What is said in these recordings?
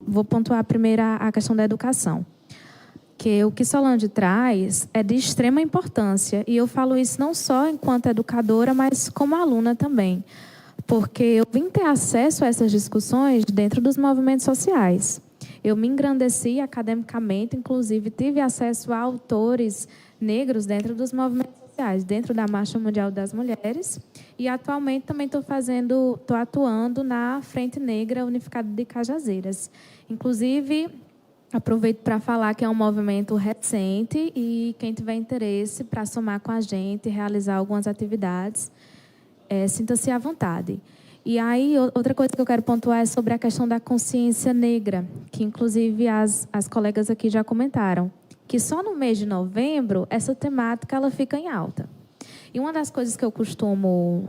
vou pontuar primeiro a questão da educação, que o que Solange traz é de extrema importância, e eu falo isso não só enquanto educadora, mas como aluna também, porque eu vim ter acesso a essas discussões dentro dos movimentos sociais. Eu me engrandeci academicamente, inclusive tive acesso a autores negros dentro dos movimentos sociais, dentro da Marcha Mundial das Mulheres, e atualmente também estou atuando na Frente Negra Unificada de Cajazeiras. Inclusive, aproveito para falar que é um movimento recente e quem tiver interesse para somar com a gente, realizar algumas atividades, sinta-se à vontade. E aí, outra coisa que eu quero pontuar é sobre a questão da consciência negra, que inclusive as colegas aqui já comentaram, que só no mês de novembro essa temática ela fica em alta. E uma das coisas que eu costumo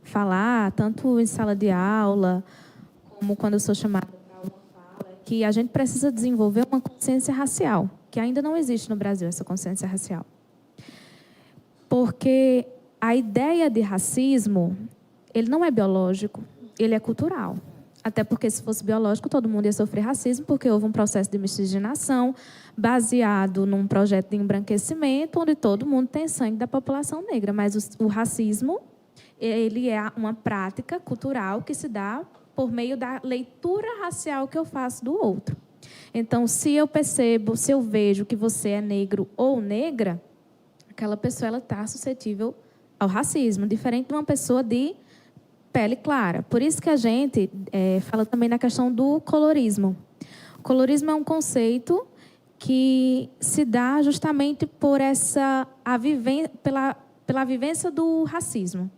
falar, tanto em sala de aula, como quando eu sou chamada para uma fala, é que a gente precisa desenvolver uma consciência racial, que ainda não existe no Brasil, essa consciência racial. Porque a ideia de racismo, ele não é biológico, ele é cultural. Até porque, se fosse biológico, todo mundo ia sofrer racismo, porque houve um processo de miscigenação baseado num projeto de embranquecimento, onde todo mundo tem sangue da população negra. Mas o racismo, ele é uma prática cultural que se dá por meio da leitura racial que eu faço do outro. Então, se eu percebo, se eu vejo que você é negro ou negra, aquela pessoa está suscetível ao racismo, diferente de uma pessoa de pele clara. Por isso que a gente fala também na questão do colorismo. O colorismo é um conceito que se dá justamente por pela vivência do racismo.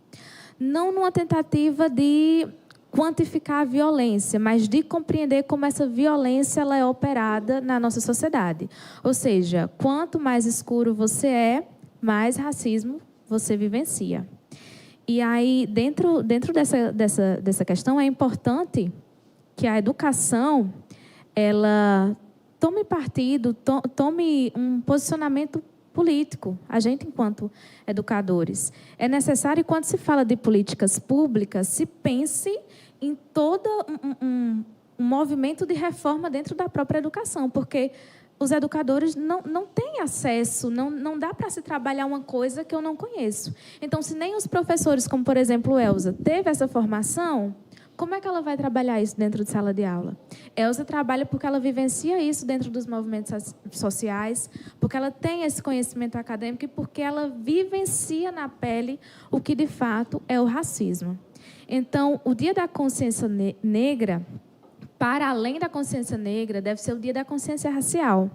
Não numa tentativa de quantificar a violência, mas de compreender como essa violência ela é operada na nossa sociedade. Ou seja, quanto mais escuro você é, mais racismo você vivencia. E aí, dentro dessa questão, é importante que a educação ela tome partido, tome um posicionamento político, a gente enquanto educadores. É necessário, quando se fala de políticas públicas, se pense em todo um movimento de reforma dentro da própria educação, porque os educadores não têm acesso, não dá para se trabalhar uma coisa que eu não conheço. Então, se nem os professores, como, por exemplo, Elza, teve essa formação, como é que ela vai trabalhar isso dentro de sala de aula? Elza trabalha porque ela vivencia isso dentro dos movimentos sociais, porque ela tem esse conhecimento acadêmico e porque ela vivencia na pele o que, de fato, é o racismo. Então, o Dia da Consciência Negra, para além da consciência negra, deve ser o dia da consciência racial.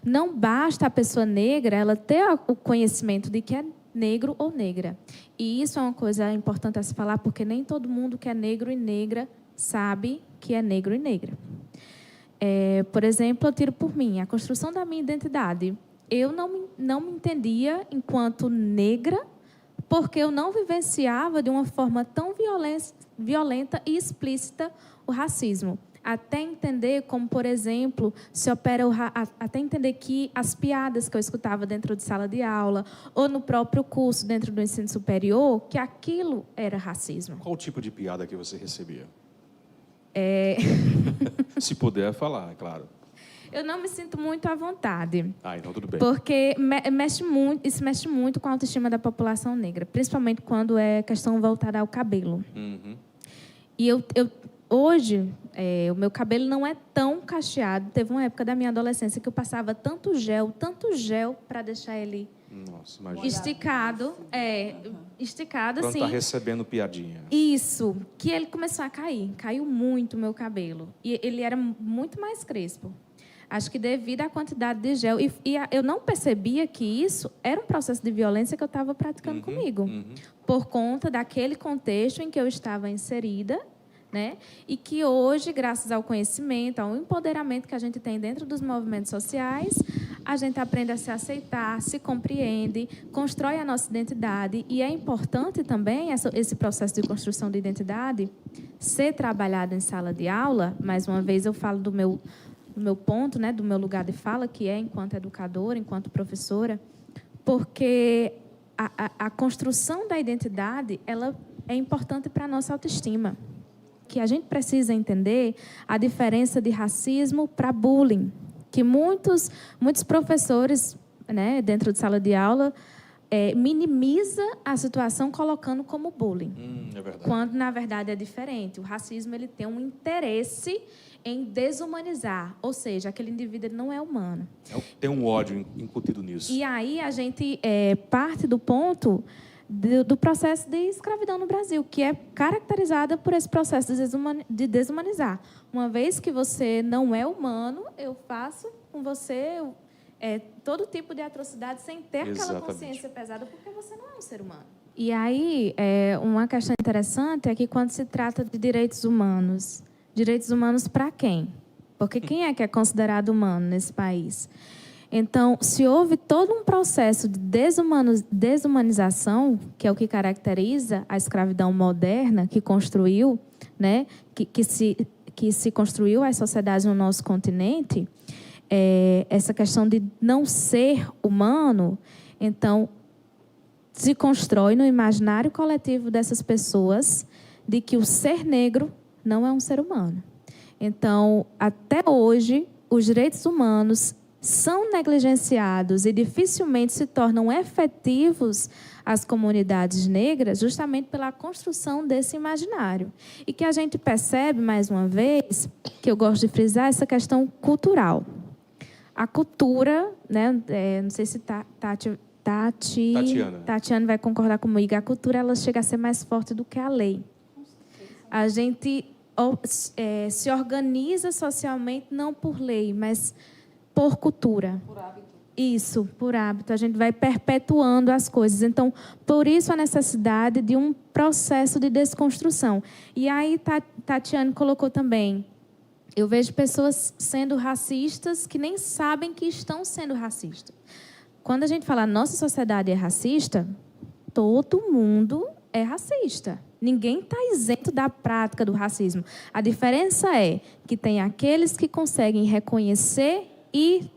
Não basta a pessoa negra ela ter o conhecimento de que é negro ou negra. E isso é uma coisa importante a se falar, porque nem todo mundo que é negro e negra sabe que é negro e negra. Por exemplo, eu tiro por mim, a construção da minha identidade. Eu não me entendia enquanto negra, porque eu não vivenciava de uma forma tão violenta e explícita o racismo. Até entender como, por exemplo, se opera até entender que as piadas que eu escutava dentro de sala de aula ou no próprio curso dentro do ensino superior, que aquilo era racismo. Qual o tipo de piada que você recebia? Se puder falar, é claro. Eu não me sinto muito à vontade. Então tudo bem. Porque isso mexe muito com a autoestima da população negra, principalmente quando é questão voltada ao cabelo. Uhum. E hoje, o meu cabelo não é tão cacheado. Teve uma época da minha adolescência que eu passava tanto gel para deixar ele esticado. Esticado, Pronto, assim. tá recebendo piadinha. Isso, que ele começou a cair. Caiu muito o meu cabelo. E ele era muito mais crespo. Acho que devido à quantidade de gel. E eu não percebia que isso era um processo de violência que eu estava praticando comigo. Por conta daquele contexto em que eu estava inserida, né? E que hoje, graças ao conhecimento, ao empoderamento que a gente tem dentro dos movimentos sociais, a gente aprende a se aceitar, se compreende, constrói a nossa identidade. E é importante também esse processo de construção de identidade ser trabalhado em sala de aula. Mais uma vez, eu falo do meu ponto, né, do meu lugar de fala, que é enquanto educadora, enquanto professora, porque a construção da identidade ela é importante para a nossa autoestima, que a gente precisa entender a diferença de racismo para bullying, que muitos professores, né, dentro de sala de aula, minimiza a situação colocando como bullying. É verdade. Quando, na verdade, é diferente. O racismo ele tem um interesse em desumanizar, ou seja, aquele indivíduo ele não é humano. Tem um ódio incutido nisso. E aí a gente parte do ponto do processo de escravidão no Brasil, que é caracterizada por esse processo de desumanizar. Uma vez que você não é humano, eu faço com você todo tipo de atrocidade sem ter aquela consciência pesada, porque você não é um ser humano. E aí, uma questão interessante é que quando se trata de direitos humanos para quem? Porque quem é que é considerado humano nesse país? Então, se houve todo um processo de desumanização, que é o que caracteriza a escravidão moderna, que construiu, né, que se construiu as sociedades no nosso continente, essa questão de não ser humano, então, se constrói no imaginário coletivo dessas pessoas de que o ser negro não é um ser humano. Então, até hoje, os direitos humanos são negligenciados e dificilmente se tornam efetivos às comunidades negras justamente pela construção desse imaginário. E que a gente percebe, mais uma vez, que eu gosto de frisar, essa questão cultural. A cultura, né, não sei se Tatiana vai concordar comigo, a cultura ela chega a ser mais forte do que a lei. A gente se organiza socialmente não por lei, mas por cultura. Por hábito. Isso, por hábito. A gente vai perpetuando as coisas. Então, por isso a necessidade de um processo de desconstrução. E aí, Tatiana colocou também, eu vejo pessoas sendo racistas que nem sabem que estão sendo racistas. Quando a gente fala nossa sociedade é racista, todo mundo é racista. Ninguém está isento da prática do racismo. A diferença é que tem aqueles que conseguem reconhecer e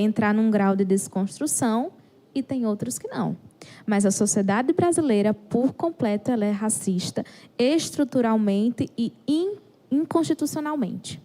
entrar num grau de desconstrução e tem outros que não. Mas a sociedade brasileira, por completo, ela é racista, estruturalmente e inconstitucionalmente.